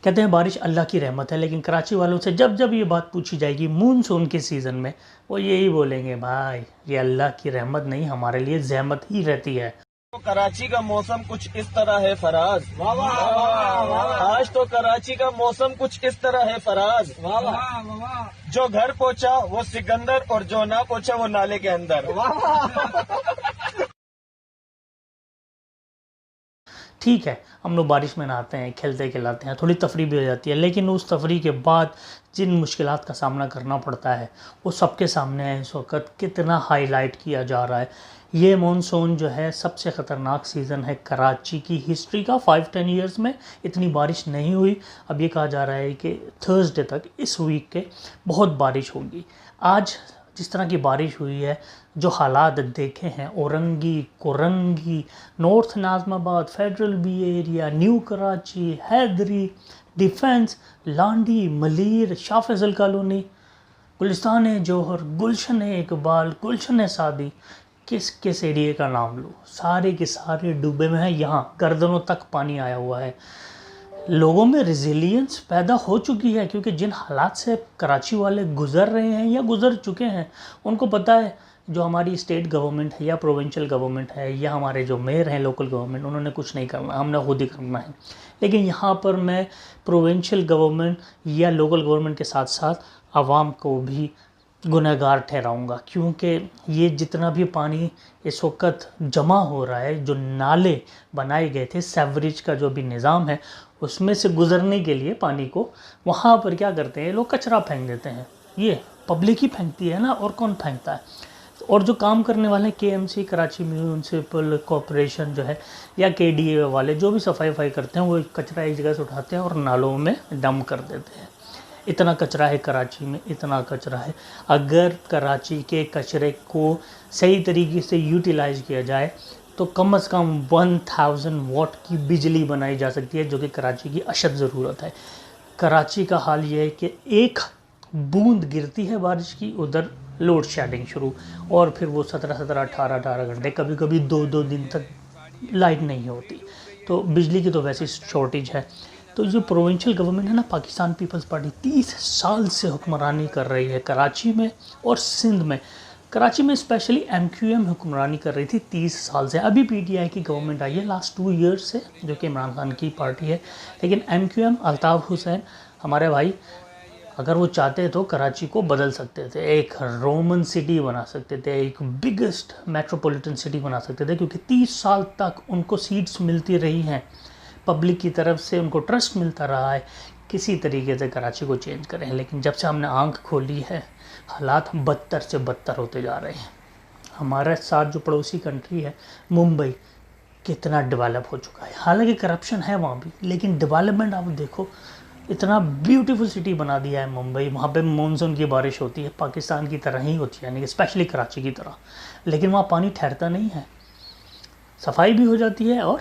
कहते हैं बारिश अल्लाह की रहमत है, लेकिन कराची वालों से जब जब ये बात पूछी जाएगी मूनसून के सीज़न में, वो यही बोलेंगे भाई ये अल्लाह की रहमत नहीं, हमारे लिए ज़हमत ही रहती है। तो कराची का मौसम कुछ इस तरह है फराज, वाह वाह वाह वाह। आज तो कराची का मौसम कुछ इस तरह है फराज, वाह वाह वाह। जो घर पहुंचा वो सिकंदर और जो ना पहुंचा वो नाले के अंदर, वाह। ठीक है, हम लोग बारिश में नहाते हैं, खेलते खिलाते हैं, थोड़ी तफरी भी हो जाती है, लेकिन उस तफरी के बाद जिन मुश्किलात का सामना करना पड़ता है वो सबके सामने है। इस वक्त कितना हाईलाइट किया जा रहा है। ये मानसून जो है सबसे ख़तरनाक सीज़न है कराची की हिस्ट्री का। 5-10 ईयर्स में इतनी बारिश नहीं हुई। अब ये कहा जा रहा है कि थर्सडे तक, इस वीक के, बहुत बारिश होगी। आज जिस तरह की बारिश हुई है, जो हालात देखे हैं, Orangi, Korangi, north Nazimabad, federal B area, new Karachi, Haidery, defence, Landhi, Malir, Shah Faisal colony, Gulistan Jauhar, Gulshan Iqbal, Gulshan Saadi, किस किस एरिए का नाम लो, सारे के सारे डूबे में हैं। यहाँ गर्दनों तक पानी आया हुआ है। लोगों में रिजिलियंस पैदा हो चुकी है, क्योंकि जिन हालात से कराची वाले गुज़र रहे हैं या गुज़र चुके हैं, उनको पता है जो हमारी स्टेट गवर्नमेंट है या प्रोविंशियल गवर्नमेंट है या हमारे जो मेयर हैं लोकल गवर्नमेंट, उन्होंने कुछ नहीं करना, हमने खुद ही करना है। लेकिन यहाँ पर मैं प्रोविंशियल गवर्नमेंट या लोकल गवर्नमेंट के साथ साथ आवाम को भी गुनहगार ठहराऊंगा, क्योंकि ये जितना भी पानी इस वक्त जमा हो रहा है, जो नाले बनाए गए थे, सेवरेज का जो भी निज़ाम है, उसमें से गुज़रने के लिए पानी को वहाँ पर क्या करते हैं लोग, कचरा फेंक देते हैं। ये पब्लिक ही फेंकती है ना, और कौन फेंकता है। और जो काम करने वाले केएमसी, कराची म्यूनसिपल कॉरपोरेशन जो है, या केडीए वाले जो भी सफाई करते हैं, वो कचरा एक जगह से उठाते हैं और नालों में डंप कर देते हैं। इतना कचरा है कराची में, इतना कचरा है। अगर कराची के कचरे को सही तरीके से यूटिलाइज़ किया जाए तो कम से कम 1000 वाट की बिजली बनाई जा सकती है, जो कि कराची की अशद ज़रूरत है। कराची का हाल ये है कि एक बूंद गिरती है बारिश की, उधर लोड शेडिंग शुरू, और फिर वो 17-17, 18-18 घंटे, कभी कभी 2-2 दिन तक लाइट नहीं होती। तो बिजली की तो वैसे शॉर्टेज है। तो जो प्रोविंशियल गवर्नमेंट है ना, पाकिस्तान पीपल्स पार्टी 30 साल से हुक्मरानी कर रही है कराची में और सिंध में। कराची में स्पेशली एमक्यूएम हुक्मरानी कर रही थी 30 साल से। अभी पीटीआई की गवर्नमेंट आई है लास्ट 2 ईयर्स से, जो कि इमरान खान की पार्टी है। लेकिन एमक्यूएम, अल्ताफ़ हुसैन हमारे भाई, अगर वो चाहते तो कराची को बदल सकते थे, एक रोमन सिटी बना सकते थे, एक बिगेस्ट मेट्रोपॉलिटन सिटी बना सकते थे, क्योंकि 30 साल तक उनको सीट्स मिलती रही हैं, पब्लिक की तरफ से उनको ट्रस्ट मिलता रहा है, किसी तरीके से कराची को चेंज करें। लेकिन जब से हमने आंख खोली है, हालात बदतर से बदतर होते जा रहे हैं। हमारे साथ जो पड़ोसी कंट्री है मुंबई, कितना डेवलप हो चुका है। हालांकि करप्शन है वहाँ भी, लेकिन डेवलपमेंट आप देखो, इतना ब्यूटीफुल सिटी बना दिया है मुंबई। वहाँ पे मानसून की बारिश होती है, पाकिस्तान की तरह ही होती है, यानी कि स्पेशली कराची की तरह। लेकिन वहाँ पानी ठहरता नहीं है, सफाई भी हो जाती है और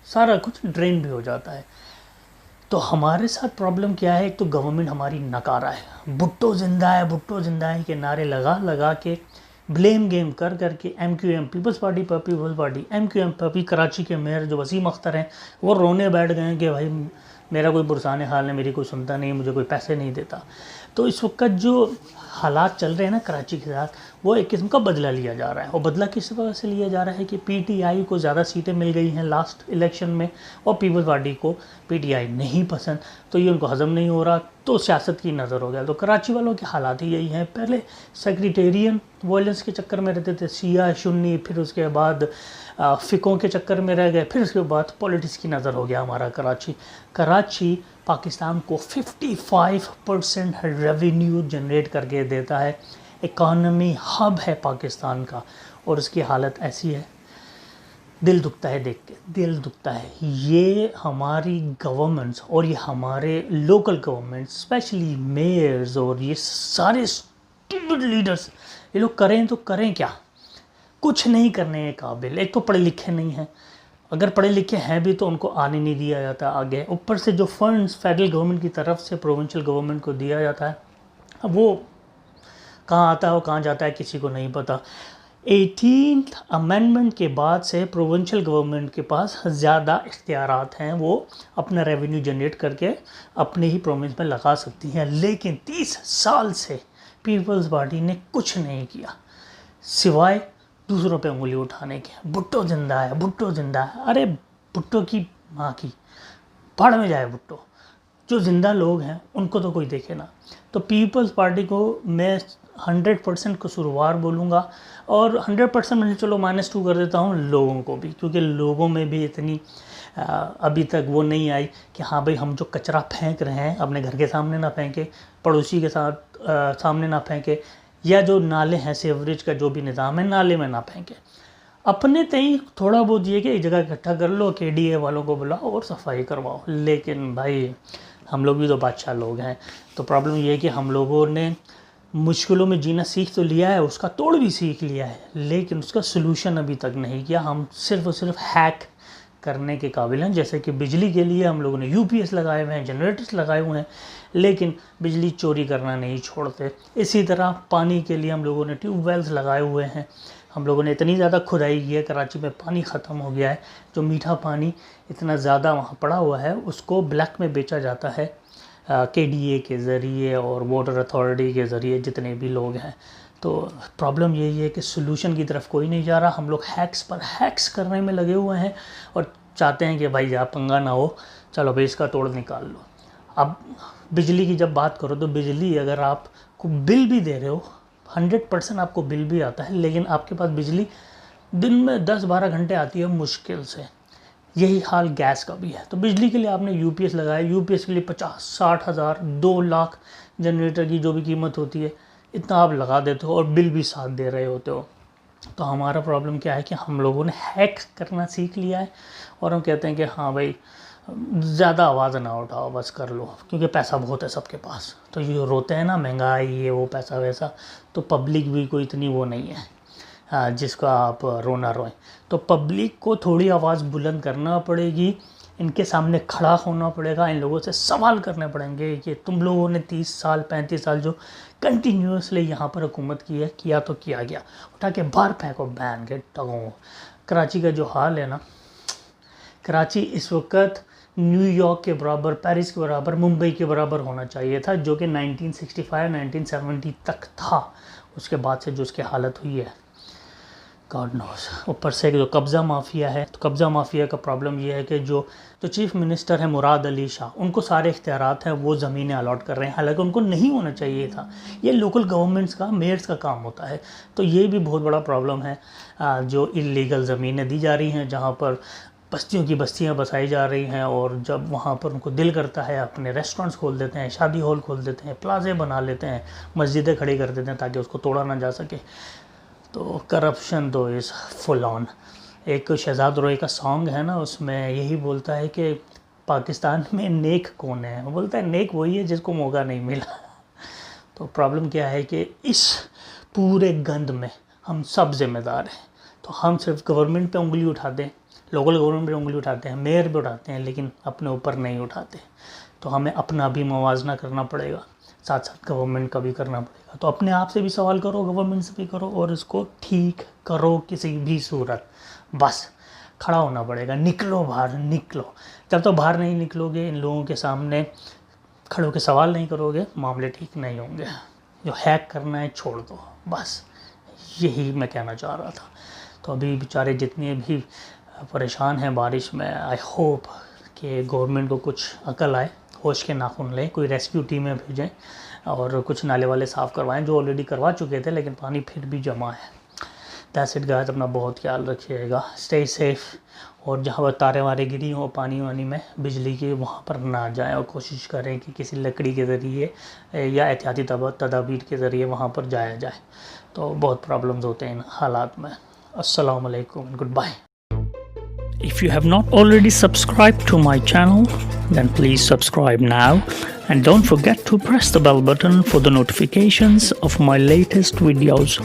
सारा कुछ ड्रेन भी हो जाता है। तो हमारे साथ प्रॉब्लम क्या है, एक तो गवर्नमेंट हमारी नकारा है, भुट्टो जिंदा है के नारे लगा लगा के, ब्लेम गेम कर करके MQM, People's Party, MQM P. Karachi के मेयर जो वसीम अख्तर हैं, वो रोने बैठ गए हैं कि भाई मेरा कोई पुरसाने हाल है, मेरी कोई सुनता नहीं, मुझे कोई पैसे नहीं देता। तो इस वक्त जो हालात चल रहे हैं ना कराची के साथ, वो एक किस्म का बदला लिया जा रहा है। और बदला किस वजह से लिया जा रहा है कि पीटीआई को ज़्यादा सीटें मिल गई हैं लास्ट इलेक्शन में, और पीपल्स पार्टी को पीटीआई नहीं पसंद, तो ये उनको हज़म नहीं हो रहा, तो सियासत की नज़र हो गया। तो कराची वालों के हालात ही यही हैं। पहले सेक्रेटेरियन वायलेंस के चक्कर में रहते थे, शिया सुन्नी, फिर उसके बाद फ़िकों के चक्कर में रह गए, फिर उसके बाद पॉलिटिक्स की नज़र हो गया हमारा कराची पाकिस्तान को 55% रेवेन्यू जनरेट करके देता है, इकॉनमी हब है पाकिस्तान का, और उसकी हालत ऐसी है, दिल दुखता है देख के, दिल दुखता है। ये हमारी गवर्नमेंट्स और ये हमारे लोकल गवर्नमेंट्स, स्पेशली मेयर्स और ये सारे स्टूपिड लीडर्स, ये लोग करें तो करें क्या, कुछ नहीं करने के काबिल। एक तो पढ़े लिखे नहीं हैं, अगर पढ़े लिखे हैं भी तो उनको आने नहीं दिया जाता आगे। ऊपर से जो फंड्स फेडरल गवर्नमेंट की तरफ से प्रोविंशियल गवर्नमेंट को दिया जाता है, अब वो कहाँ आता है और कहाँ जाता है किसी को नहीं पता। 18th अमेंडमेंट के बाद से प्रोविंशियल गवर्नमेंट के पास ज़्यादा इख्तियारात हैं, वो अपना रेवेन्यू जनरेट करके अपने ही प्रोविंस में लगा सकती हैं। लेकिन 30 साल से पीपल्स पार्टी ने कुछ नहीं किया सिवाय दूसरों पे उंगली उठाने के। भुट्टो जिंदा है, भुट्टो जिंदा है। अरे भुट्टो की माँ की भाड़ में जाए भुट्टो। जो ज़िंदा लोग हैं उनको तो कोई देखे ना। तो पीपल्स पार्टी को मैं 100% कसूरवार बोलूँगा, और 100% मैंने चलो -2 कर देता हूँ लोगों को भी, क्योंकि लोगों में भी इतनी अभी तक वो नहीं आई कि हाँ भाई हम जो कचरा फेंक रहे हैं अपने घर के सामने ना फेंके, पड़ोसी के साथ सामने ना फेंके, या जो नाले हैं सीवरेज का जो भी निज़ाम है नाले में ना फेंके। अपने तई थोड़ा बहुत ये कि एक जगह इकट्ठा कर लो, KDA वालों को बुलाओ और सफाई करवाओ। लेकिन भाई हम लोग भी तो बादशाह लोग हैं। तो प्रॉब्लम ये है कि हम लोगों ने मुश्किलों में जीना सीख तो लिया है, उसका तोड़ भी सीख लिया है, लेकिन उसका सलूशन अभी तक नहीं किया। हम सिर्फ और सिर्फ हैक करने के काबिल हैं। जैसे कि बिजली के लिए हम लोगों ने UPS लगाए हुए हैं, जनरेटर्स लगाए हुए हैं, लेकिन बिजली चोरी करना नहीं छोड़ते। इसी तरह पानी के लिए हम लोगों ने ट्यूबवेल्स लगाए हुए हैं। हम लोगों ने इतनी ज़्यादा खुदाई की है, कराची में पानी ख़त्म हो गया है। जो मीठा पानी इतना ज़्यादा वहाँ पड़ा हुआ है उसको ब्लैक में बेचा जाता है KDA के ज़रिए और वाटर अथॉरिटी के ज़रिए, जितने भी लोग हैं। तो प्रॉब्लम यही है कि सलूशन की तरफ कोई नहीं जा रहा। हम लोग हैक्स पर हैक्स करने में लगे हुए हैं और चाहते हैं कि भाई आप पंगा ना हो, चलो भाई इसका तोड़ निकाल लो। अब बिजली की जब बात करो तो बिजली अगर आपको बिल भी दे रहे हो, 100% आपको बिल भी आता है, लेकिन आपके पास बिजली दिन में 10-12 घंटे आती है मुश्किल से। यही हाल गैस का भी है। तो बिजली के लिए आपने UPS लगाया, UPS के लिए 50-60 हज़ार 2 लाख जनरेटर की जो भी कीमत होती है, इतना आप लगा देते हो और बिल भी साथ दे रहे होते हो। तो हमारा प्रॉब्लम क्या है कि हम लोगों ने हैक करना सीख लिया है और हम कहते हैं कि हाँ भाई ज़्यादा आवाज़ ना उठाओ, बस कर लो, क्योंकि पैसा बहुत है सबके पास। तो ये रोते हैं ना महंगाई ये वो पैसा वैसा, तो पब्लिक भी कोई इतनी वो नहीं है जिसका आप रोना रोएं। तो पब्लिक को थोड़ी आवाज़ बुलंद करना पड़ेगी, इनके सामने खड़ा होना पड़ेगा, इन लोगों से सवाल करने पड़ेंगे कि तुम लोगों ने 30 साल 35 साल जो कंटिन्यूसली यहाँ पर हुकूमत की है, किया तो किया गया, उठा के बाहर फेंको बैन के टगों। कराची का जो हाल है ना, कराची इस वक्त न्यूयॉर्क के बराबर, पेरिस के बराबर, मुंबई के बराबर होना चाहिए था, जो कि 1965-1970 तक था। उसके बाद से जो उसकी हालत हुई है गॉड नोस। ऊपर से जो कब्ज़ा माफिया है, तो कब्ज़ा माफिया का प्रॉब्लम ये है कि जो चीफ़ मिनिस्टर है मुराद अली शाह, उनको सारे इख्तियारात हैं, वो ज़मीनें अलॉट कर रहे हैं, हालांकि उनको नहीं होना चाहिए था। ये लोकल गवर्नमेंट्स का, मेयर्स का काम होता है। तो ये भी बहुत बड़ा प्रॉब्लम है, जो इल्लीगल ज़मीनें दी जा रही हैं, जहाँ पर बस्तियों की बस्तियाँ बसाई जा रही हैं, और जब वहाँ पर उनको दिल करता है अपने रेस्टोरेंट्स खोल देते हैं, शादी हॉल खोल देते हैं, प्लाजे बना लेते हैं, मस्जिदें खड़ी कर देते हैं ताकि उसको तोड़ा ना जा सके। तो करप्शन तो इज़ फुल ऑन। एक शहजाद रोई का सॉन्ग है ना, उसमें यही बोलता है कि पाकिस्तान में नेक कौन है। वो बोलता है नेक वही है जिसको मौका नहीं मिला। तो प्रॉब्लम क्या है कि इस पूरे गंद में हम सब जिम्मेदार हैं। तो हम सिर्फ गवर्नमेंट पे उंगली उठाते हैं, लोकल गवर्नमेंट पे उंगली उठाते हैं, मेयर पे उठाते हैं, लेकिन अपने ऊपर नहीं उठाते। तो हमें अपना भी मुवाजना करना पड़ेगा, साथ साथ गवर्नमेंट का भी करना पड़ेगा। तो अपने आप से भी सवाल करो, गवर्नमेंट से भी करो, और इसको ठीक करो किसी भी सूरत। बस खड़ा होना पड़ेगा, निकलो बाहर, निकलो। जब तो बाहर नहीं निकलोगे, इन लोगों के सामने खड़े होकर सवाल नहीं करोगे, मामले ठीक नहीं होंगे। जो हैक करना है छोड़ दो, बस यही मैं कहना चाह रहा था। तो अभी बेचारे जितने भी परेशान हैं बारिश में, आई होप कि गवर्नमेंट को कुछ अकल आए, होश के नाखून लें, कोई रेस्क्यू टीमें भेजें और कुछ नाले वाले साफ़ करवाएं, जो ऑलरेडी करवा चुके थे, लेकिन पानी फिर भी जमा है। दैट्स इट गाइस, अपना बहुत ख्याल रखिएगा, स्टे सेफ, और जहाँ पर तारे वारे गिरी हो पानी वानी में बिजली की, वहाँ पर ना जाएं, और कोशिश करें कि किसी लकड़ी के ज़रिए या एहतियाती तदाबीर के ज़रिए वहाँ पर जाया जाए। तो बहुत प्रॉब्लम्स होते हैं इन हालात में। अस्सलाम वालेकुम and goodbye. If you have not already subscribed to my channel, then please subscribe now, and don't forget to press the bell button for the notifications of my latest videos.